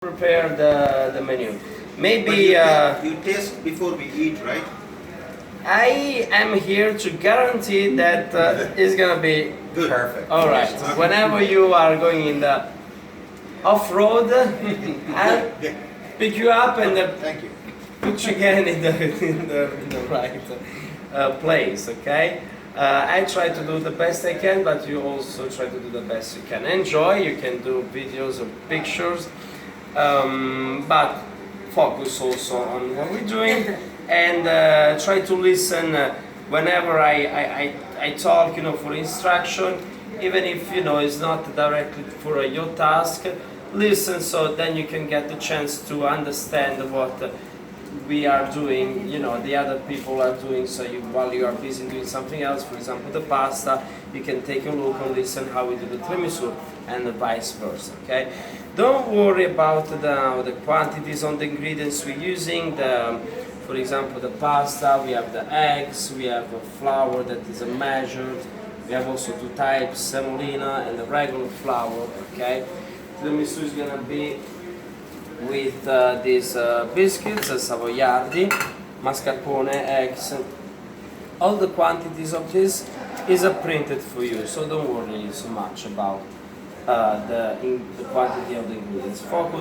Prepare the menu. Maybe you taste before we eat, right? I am here to guarantee that it's gonna be Good. Perfect. all right. Whenever you are going in the off-road, I'll pick you up and Thank you. put you again in the right place. Okay. I try to do the best I can, but you also try to do the best you can. Enjoy. You can do videos or pictures. But focus also on what we're doing and try to listen whenever I talk, for instruction, even if it's not directly for your task. Listen, so then you can get the chance to understand what we are doing, the other people are doing. So while you are busy doing something else, for example the pasta, you can take a look and listen how we do the tiramisu and vice versa. Okay, don't worry about the quantities on the ingredients we're using. For example, the pasta, we have the eggs, we have a flour that is measured, we have also two types, semolina and the regular flour. Okay, tiramisu is gonna be with these biscuits, savoiardi, mascarpone, eggs. All the quantities of this is printed for you, so don't worry so much about the quantity of the ingredients. Focus